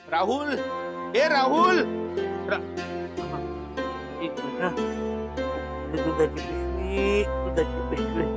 राहुल, ए राहुल, एक मिनिट, दुधाची पिशवी.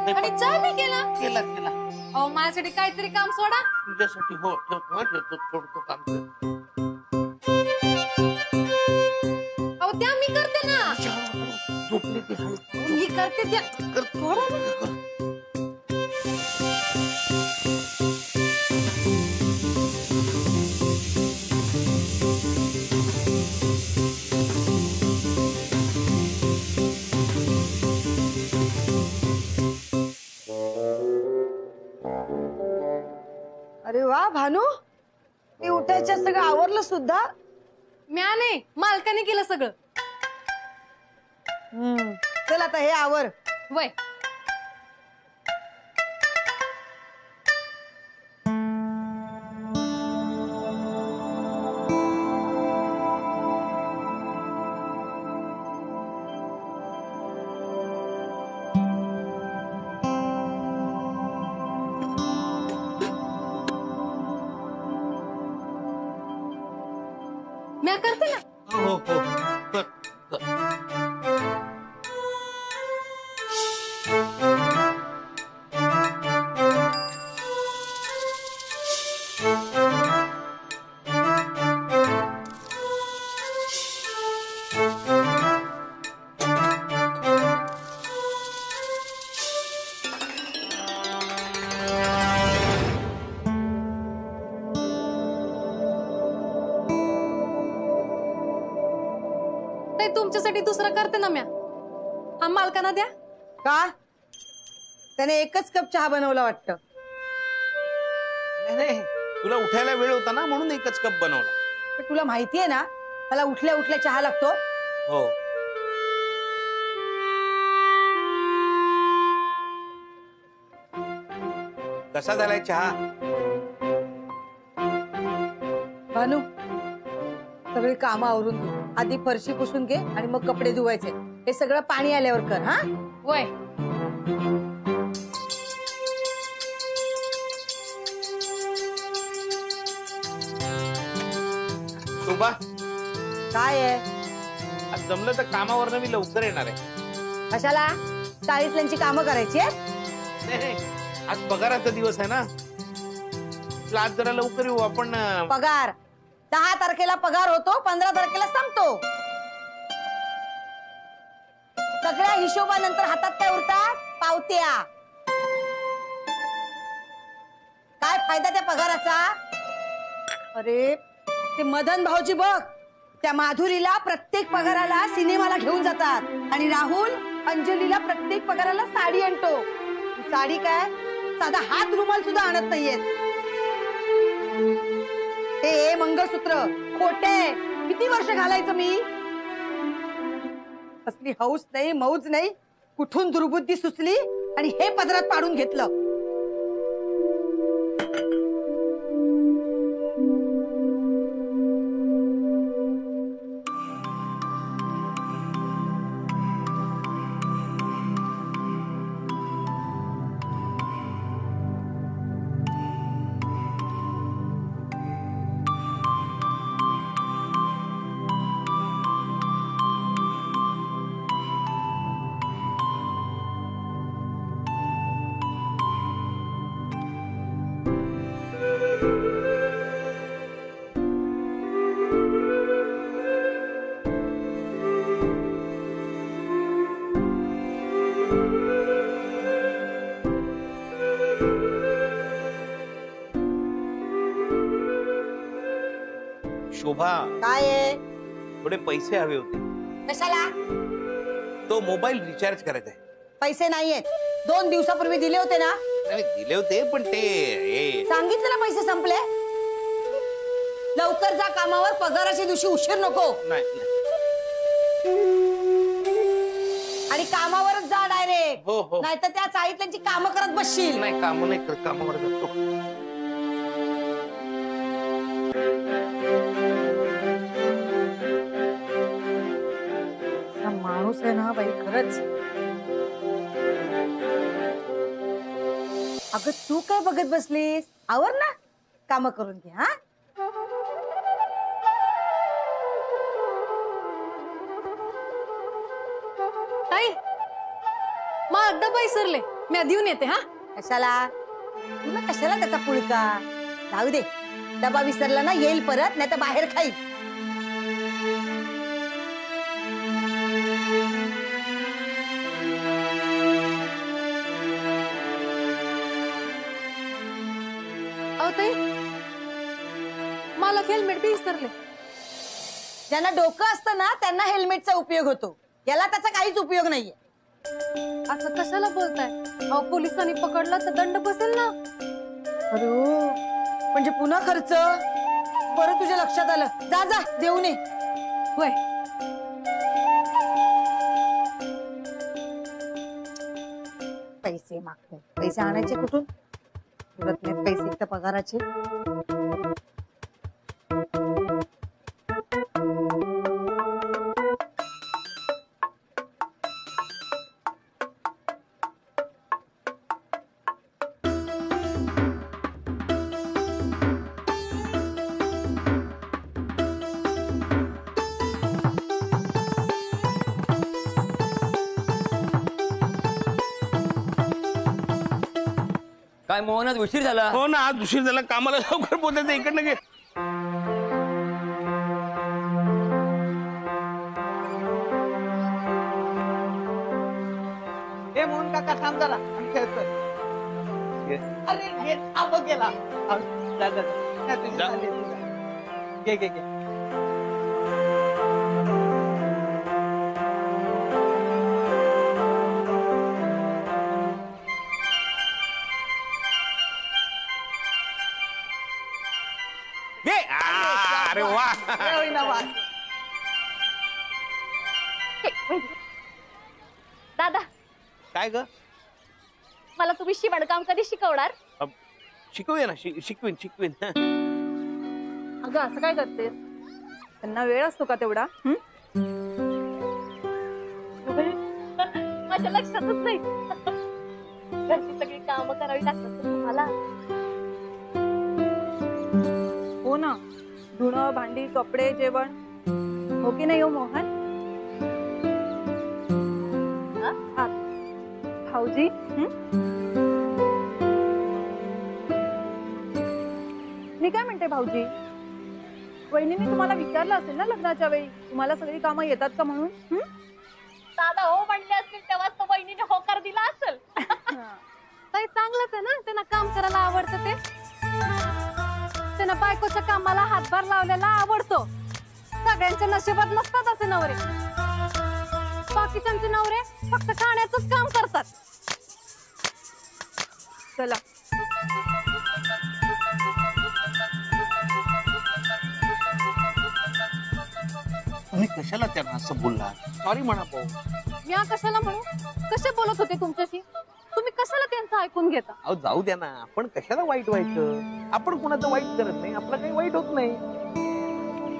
आणि चहा मी केला. केला केला. अहो माझ्यासाठी काहीतरी काम सोडा. तुझ्यासाठी हो ठेवतो थोडं काम. अहो त्या मी करते ना. झोपली ती मी करते त्या. सोडा ना. अरे वा भानू, ती उठायच्या सगळं आवरलं सुद्धा. म्या नाही, मालकाने केलं सगळं. चल आता हे आवर. वय म्या करते ना. हो हो कर कर. तुमच्यासाठी दुसरा करते ना म्या. हा मालकांना द्या. का? त्याने एकच कप चहा बनवला वाटतं. नाही, तुला उठायला वेळ होता ना म्हणून एकच कप बनवला. पण तुला माहितीये ना त्याला उठल्या उठल्या चहा लागतो. हो. कसा झालाय चहा? भानू, सगळी कामं आवरून घे. आधी फरशी पुसून घे आणि मग कपडे धुवायचे. हे सगळं पाणी आल्यावर कर. हा वय शोभा, काय आहे? आज जमलं तर कामावरनं मी लवकर येणार आहे. कशाला? चाळीतल्यांची कामं करायची आहेत? नाही, आज पगाराचा दिवस आहे ना. आज जरा लवकर येऊ आपण. पगार 10 तारखेला पगार होतो, 15 तारखेला संपतो. सगळ्या हिशोबानंतर हातात काय उरतात? पावत्या. काय फायदा त्या पगाराचा? अरे ते मदन भाऊजी बघ, त्या माधुरीला प्रत्येक पगाराला सिनेमाला घेऊन जातात आणि राहुल अंजलीला प्रत्येक पगाराला साडी आणतो. साडी काय, साधा हात रुमाल सुद्धा आणत नाहीये. हे मंगळसूत्र खोटे. किती वर्ष घालायचं मी? असली हौस नाही, मौज नाही, कुठून दुर्बुद्धी सुचली आणि हे पदरात पाडून घेतलं. शोभा, काय आहे? थोडे पैसे हवे होते. कशाला? तो मोबाईल रिचार्ज करायचा आहे. पैसे नाहीयेत. 2 दिवसापूर्वी दिले होते ना? नाही, दिले होते पण ते सांगितलं ना पैसे संपले. लवकर जा कामावर, पगाराच्या दिवशी उशीर नको. नाही. आणि कामावरच जा डायरेक्ट. हो, हो. नाहीतर त्या चाळीत त्यांची कामं करत बसशील. नाही, काम नाही करत, कामावर जातो. माणूस आहे ना बाई, खरंच. अगं तू काय बघत बसलीस? आवर ना, काम करून घे. हा, ताई मग डबा विसरले, मी देऊन येते. हा, कशाला तुला, कशाला त्याचा पुळका? जाऊ दे, डबा विसरला ना, येईल परत, नाही तर बाहेर खाईल. ताई मला हेल्मेट बी विसरले. ज्यांना डोकं असतं ना त्यांना हेल्मेटचा उपयोग होतो, याला त्याचा काहीच उपयोग नाहीये. असं कशाला बोलताय? अहो पोलिसांनी पकडलं तर दंड बसेल ना. अरे म्हणजे पुन्हा खर्च. बरं तुझ्या लक्षात आलं. जा जा, देऊ नये. होय, पैसे मागते. पैसे आणायचे कुठून? तुरत नाही पैसे तर पगाराचे. काय मोहन, आज उशीर झाला? हो ना, आज उशीर झाला. कामाला लवकर पोहोचायचं. इकडनं घे. हे मोहन काका, थांब जरा, आम्ही खेळतोय. अरे घे, थांब गेला. जा, जा, जा. तुझी जा. झाली, तुझी झाली. घे घे घे. घे. अरे वा. होईना वास. दादा, काय ग? मला तुम्ही शिवणकाम कधी शिकवणार? शिकवूया ना, शिकवीन. अगं असं काय करते? त्यांना वेळ असतो का तेवढा? माझ्या लक्षातच नाही. घरची सगळी कामं करावी लागतात तुम्हाला. हो ना, धुणं, भांडी, कपडे, जेवण. हो की नाही हो मोहन? भाऊजी, मी काय म्हणते भाऊजी, वहिनीने तुम्हाला विचारलं असेल ना लग्नाच्या वेळी, तुम्हाला सगळी कामं येतात का म्हणून? दादा हो म्हणले असतील तेव्हाच तर वहिनीने होकार दिला असेल. ताई चांगलंच आहे ना, त्यांना काम करायला आवडतं. ते त्यांना बायकोच्या कामाला हातभार लावलेला आवडतो. सगळ्यांच्या नशिबात नसतात असे नवरे. बाकीच्यांचे नवरे फक्त खाण्याचंच काम करतात. चला तुम्ही कशाला त्यांना असं बोलला? सॉरी म्हणा भाऊ. मी कशाला म्हणू? कसे बोलत होते तुमच्याशी? तुम्ही कशाला त्यांचं ऐकून घेता? अहो जाऊ द्या ना, आपण कशाला वाईट व्हायचं? आपण कुणाचं वाईट करत नाही, आपलं काही वाईट होत नाही.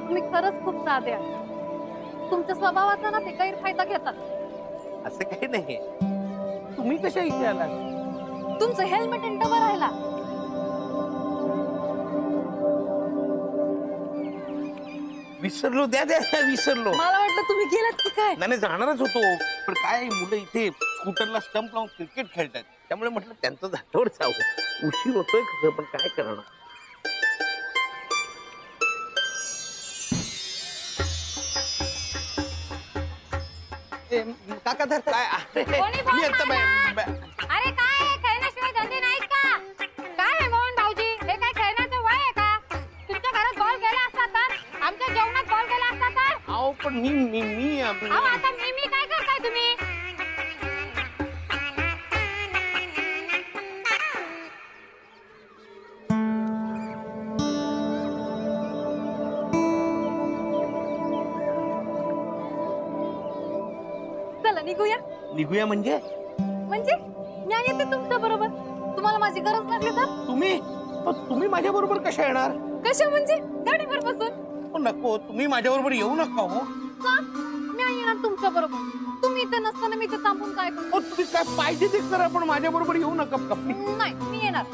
तुम्ही खरंच खूप साधे आहात. तुमच्या स्वभावाचा ना ते गैरफायदा घेतात. असं काही नाही. तुम्ही कशा इथे आलात? तुमचं हेल्मेट इंटवर राहिला. विसरलो. द्या द्या विसरलो. मला वाटलं तुम्ही गेलात की काय. नाही जाणारच होतो, पण काय मुलं इथे स्कूटरला स्टंप लावून क्रिकेट खेळतात, त्यामुळे म्हटलं त्यांचं झाल्यावर जावं. उशीर होतोय खरं, पण काय करणार. काका धर. काय अरे, कोणी मी आता बोलणार? अरे काय खेळण्याशिवाय धंदे नाहीत का? काय आहे मोहन भाऊजी, हे काय खेळण्याचं वय आहे का? तुमच्या घरात बॉल गेला असता तर, आमच्या जेवणात बॉल गेला असता तर. अहो पण मी अहो आता मी काय करताय तुम्ही? चला निघूया. निघूया म्हणजे? म्हणजे मी येते तुमच्या बरोबर. तुम्हाला माझी गरज लागली तर? तुम्ही माझ्या बरोबर कशा येणार? कशा म्हणजे? गाडीवर बसून. हो, नको, तुम्ही माझ्या बरोबर येऊ नका. हो का? मी येणार तुमच्या बरोबर. तुम्ही इथे नसताना मी इथे थांबून काय करू? हो, तुम्ही काय पाहिजे ते करा, पण माझ्या बरोबर येऊ नका. नाही मी येणार.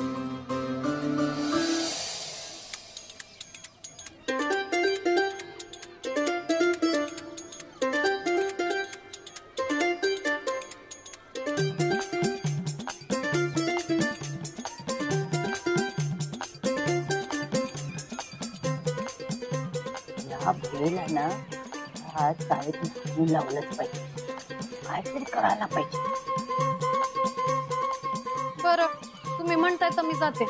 भेला ना आज शाळेत लावलंच पाहिजे. काहीतरी करायला पाहिजे. बरं तुम्ही म्हणताय तर मी जाते.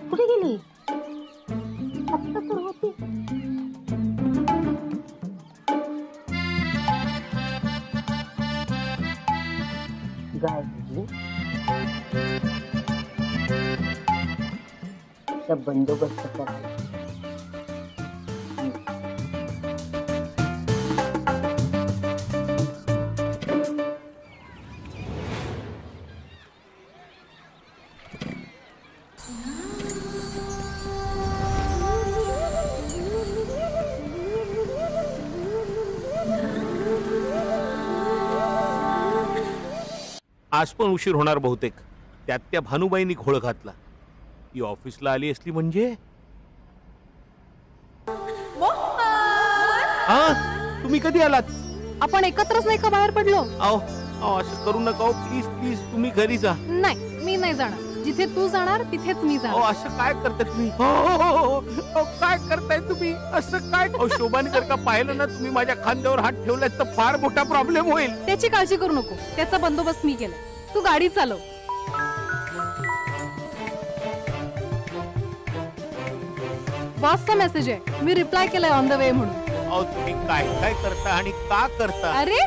कुठे गेली? आत्ता तर होती. गाय बंदोबस्त करायला. आज पण उशीर होणार बहुतेक. त्यात त्या भानुबाईंनी घोळ घातला. ती ऑफिसला आली असली म्हणजे. हा, तुम्ही कधी आलात? आपण एकत्रच नाही का बाहेर पडलो? अहो असं करू नका. प्लीज प्लीज तुम्ही घरी जा. नाही मी नाही जाणार. जिथे तू जाणार तिथेच मी जाणार. असं काय करताय तुम्ही? काय करताय तुम्ही असं काय? शोभाने जर का पाहिलं ना तुम्ही माझ्या खांद्यावर हात ठेवलाय तर फार मोठा प्रॉब्लेम होईल. त्याची काळजी करू नको. त्याचा बंदोबस्त मी केला. तू गाडी चालव. बॉसचा मेसेज आहे. मी रिप्लाय केलाय ऑन द वे म्हणून. तुम्ही काय काय करता आणि का करता? अरे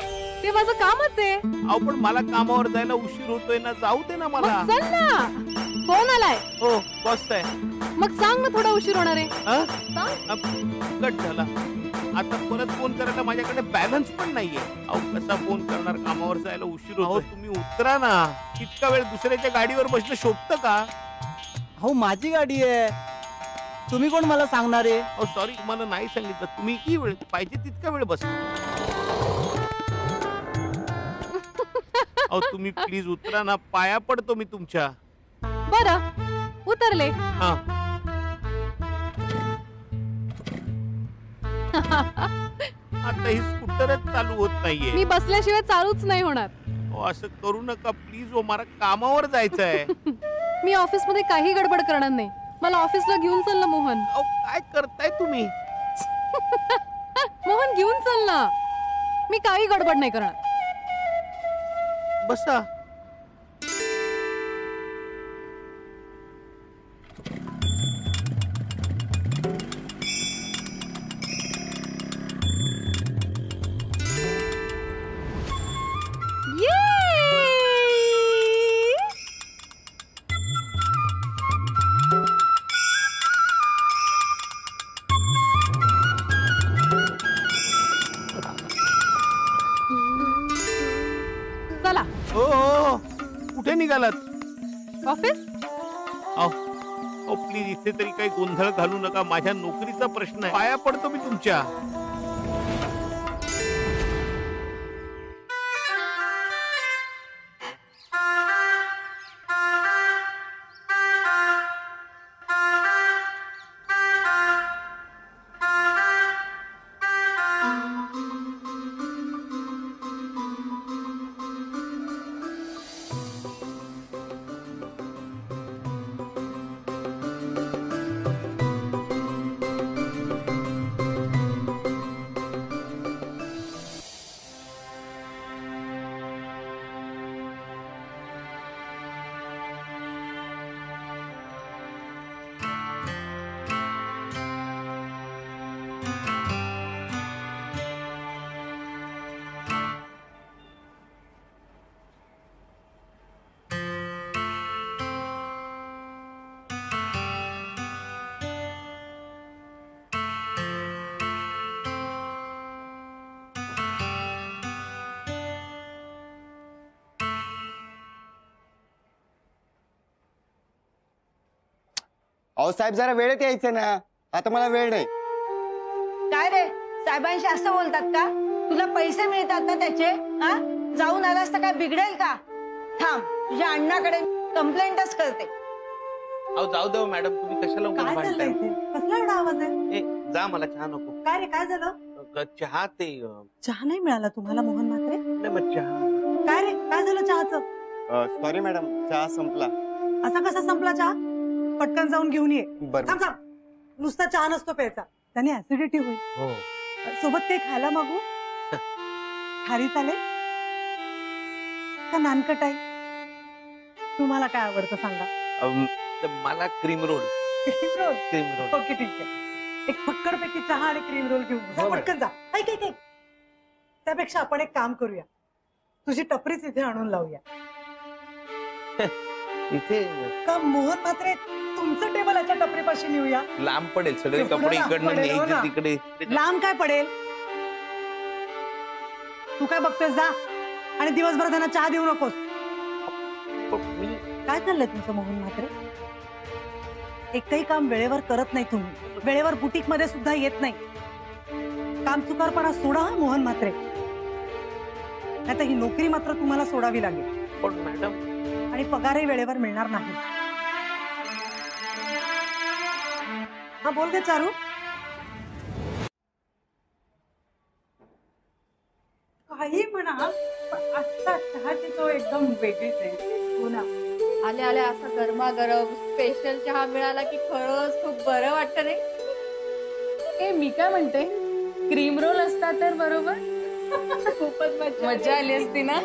ते माझं कामच आहे. पण मला कामावर जायला उशीर होतोय ना. जाऊ दे ना मला. मग चल ना. फोन आलाय. हो बस आहे. मग सांग ना थोडा उशीर होणार आहे. सांग. कट झाला. आता परत फोन करायला माझ्याकडे बॅलन्स पण नाहीये. कसा फोन करणार? कामावर जायला उशीर होतो. तुम्ही उतरा ना. इतका वेळ दुसऱ्याच्या गाडीवर बसणं शोभतं का? हो माझी गाडी आहे. तुम्ही कोण मला सांगणार आहे? सॉरी तुम्हाला नाही सांगितलं. तुम्ही किती वेळ पाहिजे तितका वेळ बसा. तुम्ही प्लीज उतरा ना. पाया पडतो मी तुमच्या. बरं उतरले. हा आता ही स्कूटरच चालू होत नाहीये. मी बसल्याशिवाय चालूच नाही होणार. असं करू नका प्लीज. मला कामावर जायचंय. मी ऑफिस मध्ये काही गडबड करणार नाही. मला ऑफिसला घेऊन चल ना मोहन. काय करताय तुम्ही? मोहन घेऊन चल ना. मी काही गडबड नाही करणार. बसा. ये चला हो हो कुठे निघालात? ऑफिस. अहो प्लीज इथे तरी काही गोंधळ घालू नका. माझ्या नोकरीचा प्रश्न आहे. पाया पडतो मी तुमच्या. अहो साहेब जरा वेळेत यायचं ना. आता मला वेळ नाही. काय रे साहेबांशी असं बोलतात का? तुला पैसे मिळतात ना त्याचे? हा जाऊन आलास तर काय बिघडेल का? थांब तुझ्या अण्णाकडे कंप्लेंटच करते. अहो जाऊ दे मॅडम, तुम्ही कशाला उगाच काय चाललंय भांडताय? इथे? कसला एवढा आवाज आहे? ए जा, मला चहा नको. काय रे काय झालं? चहा ते चहा नाही मिळाला तुम्हाला मोहन म्हात्रे? नाही मग चहा. काय रे काय झालं चहाचं? सॉरी मॅडम, चहा संपला. असा कसा संपला चहा? पटकन जाऊन घेऊन ये. बरं. थांब थांब, नुसता चहा नसतो प्यायचा, त्याने ऍसिडिटी होईल. हो सोबत काही खायला मागू? खारी चालेल का नानकटाई? तुम्हाला काय आवडतं सांगा. मला cream roll. Cream roll? Cream roll. Okay ठीक आहे. एक फक्कड पैकी चहा आणि क्रीम रोल घेऊन जा, पटकन जा. ऐक ऐक ऐक, त्यापेक्षा आपण एक काम करूया, तुझी टपरीच इथे आणून लावूया. इथे का मोहन म्हात्रे तुमचं टेबल याच्या टपरीपाशी नेऊया? लांब पडेल सगळे कपडे इकडनं न्यायचे तिकडे. लांब काय पडेल? तू काय बघतोस? जा आणि दिवसभर त्यांना चहा देऊ नकोस. काय चाललंय तुमचं मोहन म्हात्रे? एकही काम वेळेवर करत नाही तुम्ही. वेळेवर बुटीक मध्ये सुद्धा येत नाही. काम चुकारपणा सोडा हा मोहन म्हात्रे, नाहीतर ही नोकरी मात्र तुम्हाला सोडावी लागेल. पण मॅडम, आणि पगारही वेळेवर मिळणार नाही. हा बोल ग चारू. काही म्हणा, पण आजचा चहाची चव एकदम वेगळीच आहे. हो ना, आल्या आल्या असा गरमागरम स्पेशल चहा मिळाला की खरंच खूप बरं वाटतं रे. ए मी काय म्हणते, क्रीम रोल असता तर बरोबर खूपच मजा आली असती ना.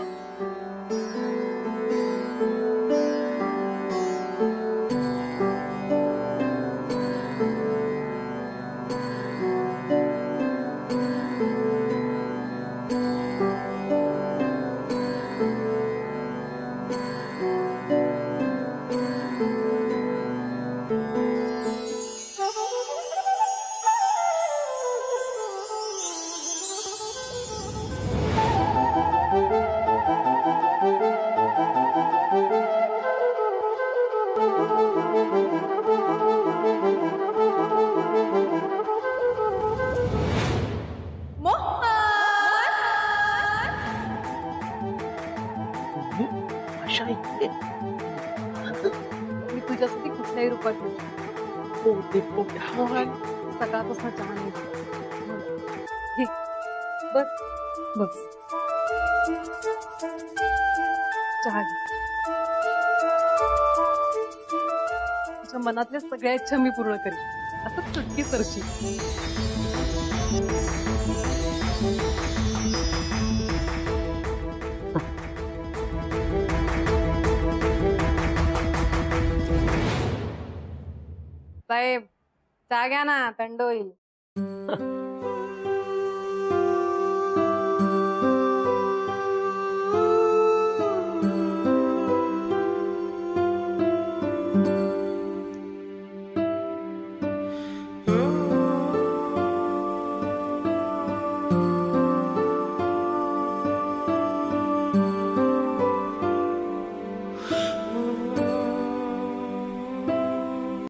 मी तुझ्यासाठी कुठल्याही रूपात सकाळपासून चहा नाही घे. बस बस चहा घे. तुझ्या मनातल्या सगळ्या इच्छा मी पूर्ण करेन, असं चुटकी सरशी. साहेब चहा घ्या ना, थंड होईल.